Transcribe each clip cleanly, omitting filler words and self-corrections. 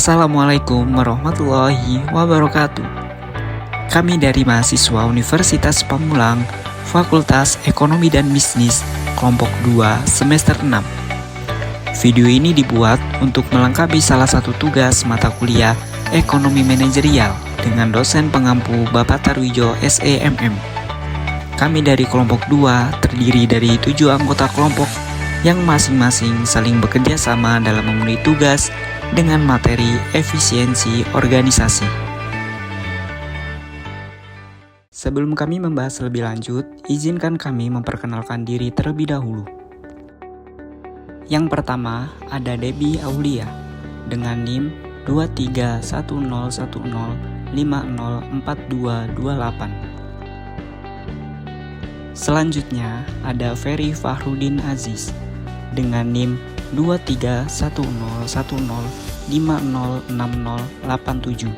Assalamualaikum warahmatullahi wabarakatuh. Kami dari mahasiswa Universitas Pamulang, Fakultas Ekonomi dan Bisnis, kelompok 2, semester 6. Video ini dibuat untuk melengkapi salah satu tugas mata kuliah Ekonomi Manajerial dengan dosen pengampu Bapak Tarwijo SEMM. Kami dari kelompok 2 terdiri dari 7 anggota kelompok yang masing-masing saling bekerja sama dalam memenuhi tugas dengan materi efisiensi organisasi. Sebelum kami membahas lebih lanjut, izinkan kami memperkenalkan diri terlebih dahulu. Yang pertama ada Debbie Aulia dengan NIM 231010504228. Selanjutnya ada Ferry Fahrudin Aziz dengan NIM 231010506087.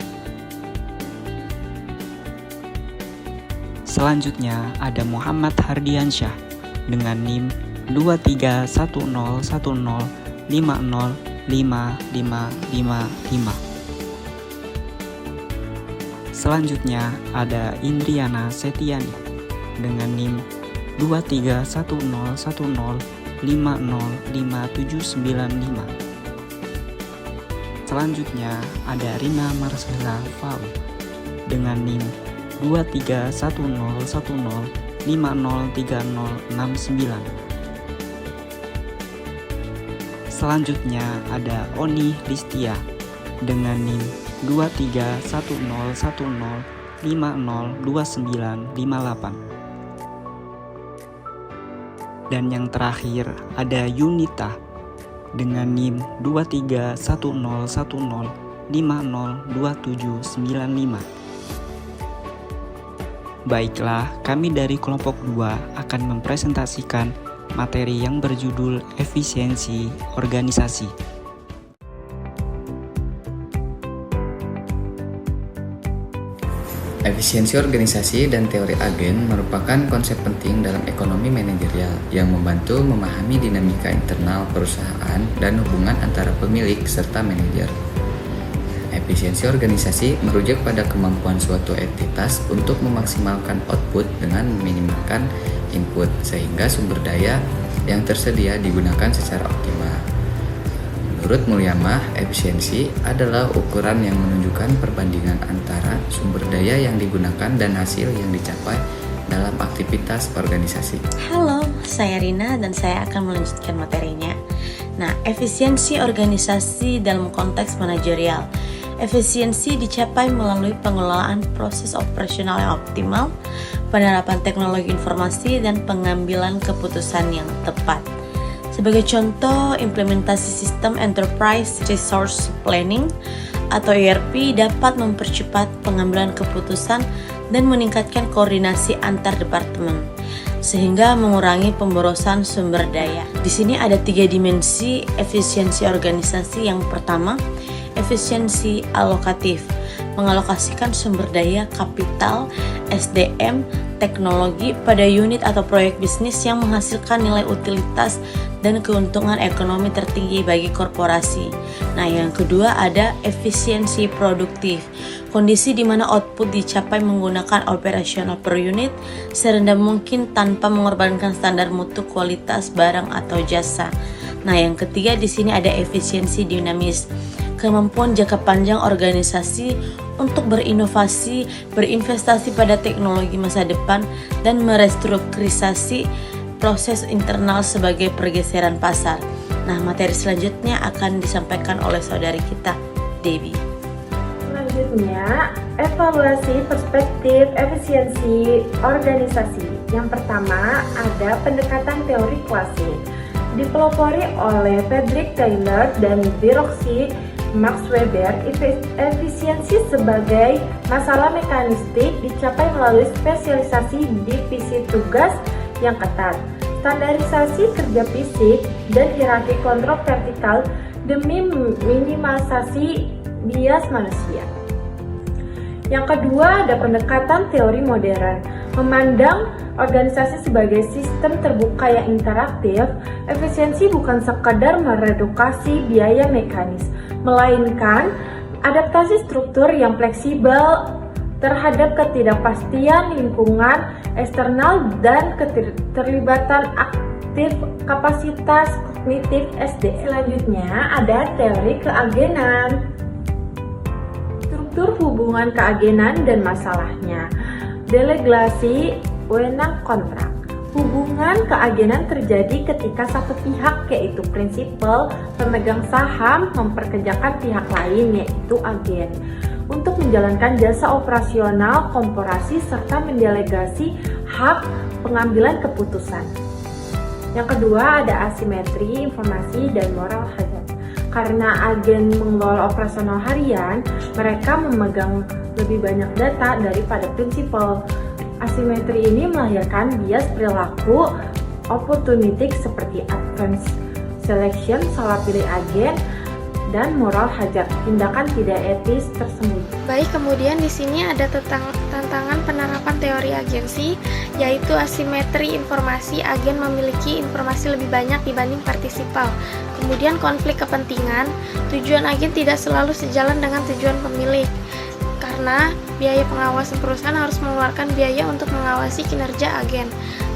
Selanjutnya ada Muhammad Hardiansyah dengan NIM 231010505555. Selanjutnya ada Indriana Setiani dengan NIM 231010505795. Selanjutnya ada Rina Marcella Fau dengan NIM 231010503069. Selanjutnya ada Oni Listia dengan NIM 231010502958. Dan yang terakhir ada Yunita dengan NIM 231010502795. Baiklah, kami dari kelompok 2 akan mempresentasikan materi yang berjudul efisiensi organisasi. Efisiensi organisasi dan teori agen merupakan konsep penting dalam ekonomi manajerial yang membantu memahami dinamika internal perusahaan dan hubungan antara pemilik serta manajer. Efisiensi organisasi merujuk pada kemampuan suatu entitas untuk memaksimalkan output dengan meminimalkan input sehingga sumber daya yang tersedia digunakan secara optimal. Menurut Mulyamah, efisiensi adalah ukuran yang menunjukkan perbandingan antara sumber daya yang digunakan dan hasil yang dicapai dalam aktivitas organisasi. Halo, saya Rina dan saya akan melanjutkan materinya. Nah, efisiensi organisasi dalam konteks manajerial. Efisiensi dicapai melalui pengelolaan proses operasional yang optimal, penerapan teknologi informasi, dan pengambilan keputusan yang tepat. Sebagai contoh, implementasi sistem Enterprise Resource Planning atau ERP dapat mempercepat pengambilan keputusan dan meningkatkan koordinasi antar departemen, sehingga mengurangi pemborosan sumber daya. Di sini ada 3 dimensi efisiensi organisasi. Yang pertama, efisiensi alokatif, mengalokasikan sumber daya kapital, SDM, teknologi pada unit atau proyek bisnis yang menghasilkan nilai utilitas dan keuntungan ekonomi tertinggi bagi korporasi. Nah, yang kedua ada efisiensi produktif, kondisi di mana output dicapai menggunakan operasional per unit serendah mungkin tanpa mengorbankan standar mutu kualitas barang atau jasa. Nah, yang ketiga di sini ada efisiensi dinamis, kemampuan jangka panjang organisasi untuk berinovasi, berinvestasi pada teknologi masa depan, dan merestrukturisasi proses internal sebagai pergeseran pasar. Nah, materi selanjutnya akan disampaikan oleh saudari kita, Debbie. Selanjutnya, evaluasi perspektif efisiensi organisasi. Yang pertama, ada pendekatan teori klasik, dipelopori oleh Frederick Taylor dan Biroxi Max Weber. Efisiensi sebagai masalah mekanistik dicapai melalui spesialisasi divisi tugas yang ketat, standarisasi kerja fisik, dan hierarki kontrol vertikal demi minimalisasi bias manusia. Yang kedua ada pendekatan teori modern, memandang organisasi sebagai sistem terbuka yang interaktif. Efisiensi bukan sekadar meredukasi biaya mekanis, melainkan Adaptasi struktur yang fleksibel terhadap ketidakpastian lingkungan eksternal dan keterlibatan aktif kapasitas kognitif SDM. Selanjutnya ada teori keagenan. Struktur hubungan keagenan dan masalahnya. Delegasi wewenang kontrak. Hubungan keagenan terjadi ketika satu pihak, yaitu prinsipal pemegang saham, memperkerjakan pihak lain, yaitu agen, untuk menjalankan jasa operasional korporasi serta mendelegasi hak pengambilan keputusan. Yang kedua ada asimetri informasi dan moral hazard. Karena agen mengelola operasional harian, mereka memegang lebih banyak data daripada prinsipal. Asimetri ini melahirkan bias perilaku opportunistik seperti advance selection, salah pilih agen, dan moral hazard, tindakan tidak etis tersembunyi. Baik, kemudian di sini ada tantangan penerapan teori agensi, yaitu asimetri informasi. Agen memiliki informasi lebih banyak dibanding partisipal. Kemudian konflik kepentingan, tujuan agen tidak selalu sejalan dengan tujuan pemilik. Karena biaya pengawasan perusahaan harus mengeluarkan biaya untuk mengawasi kinerja agen.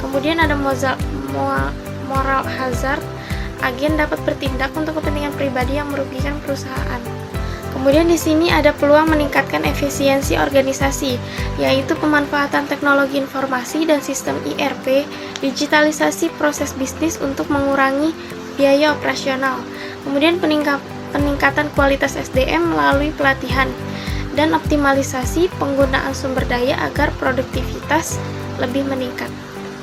Kemudian ada moral hazard. Agen dapat bertindak untuk kepentingan pribadi yang merugikan perusahaan. Kemudian di sini ada peluang meningkatkan efisiensi organisasi, yaitu pemanfaatan teknologi informasi dan sistem ERP, digitalisasi proses bisnis untuk mengurangi biaya operasional. Kemudian peningkatan kualitas SDM melalui pelatihan dan optimalisasi penggunaan sumber daya agar produktivitas lebih meningkat.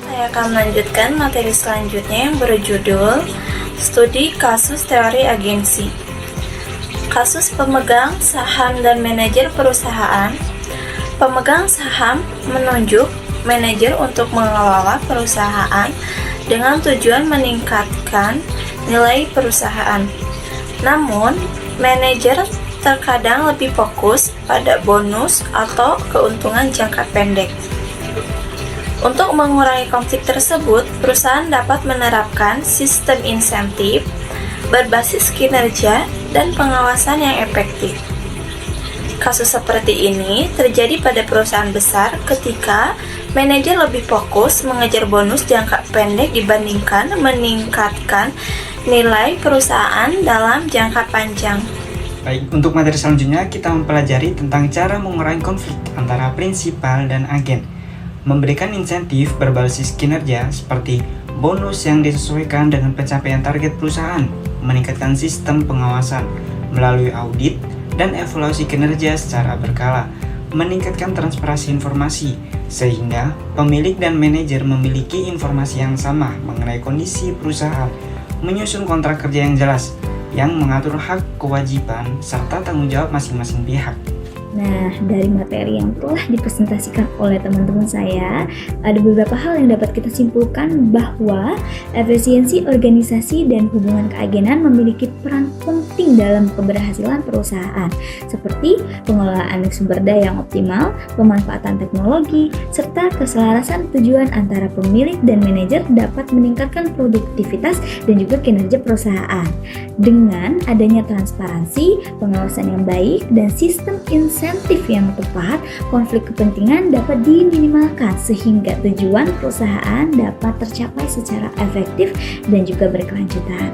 Saya akan melanjutkan materi selanjutnya yang berjudul Studi Kasus Teori Agensi. Kasus pemegang saham dan manajer perusahaan. Pemegang saham menunjuk manajer untuk mengelola perusahaan dengan tujuan meningkatkan nilai perusahaan. Namun, manajer terkadang lebih fokus pada bonus atau keuntungan jangka pendek. Untuk mengurangi konflik tersebut, perusahaan dapat menerapkan sistem insentif berbasis kinerja dan pengawasan yang efektif. Kasus seperti ini terjadi pada perusahaan besar ketika manajer lebih fokus mengejar bonus jangka pendek dibandingkan meningkatkan nilai perusahaan dalam jangka panjang. Baik, untuk materi selanjutnya kita mempelajari tentang cara mengurangi konflik antara prinsipal dan agen. Memberikan insentif berbasis kinerja seperti bonus yang disesuaikan dengan pencapaian target perusahaan, meningkatkan sistem pengawasan melalui audit dan evaluasi kinerja secara berkala, meningkatkan transparansi informasi sehingga pemilik dan manajer memiliki informasi yang sama mengenai kondisi perusahaan, menyusun kontrak kerja yang jelas yang mengatur hak, kewajiban, serta tanggung jawab masing-masing pihak. Nah, dari materi yang telah dipresentasikan oleh teman-teman saya, ada beberapa hal yang dapat kita simpulkan bahwa efisiensi organisasi dan hubungan keagenan memiliki peran penting dalam keberhasilan perusahaan, seperti pengelolaan sumber daya yang optimal, pemanfaatan teknologi, serta keselarasan tujuan antara pemilik dan manajer dapat meningkatkan produktivitas dan juga kinerja perusahaan. Dengan adanya transparansi, pengawasan yang baik, dan sistem insentif yang tepat, konflik kepentingan dapat diminimalkan sehingga tujuan perusahaan dapat tercapai secara efektif dan juga berkelanjutan.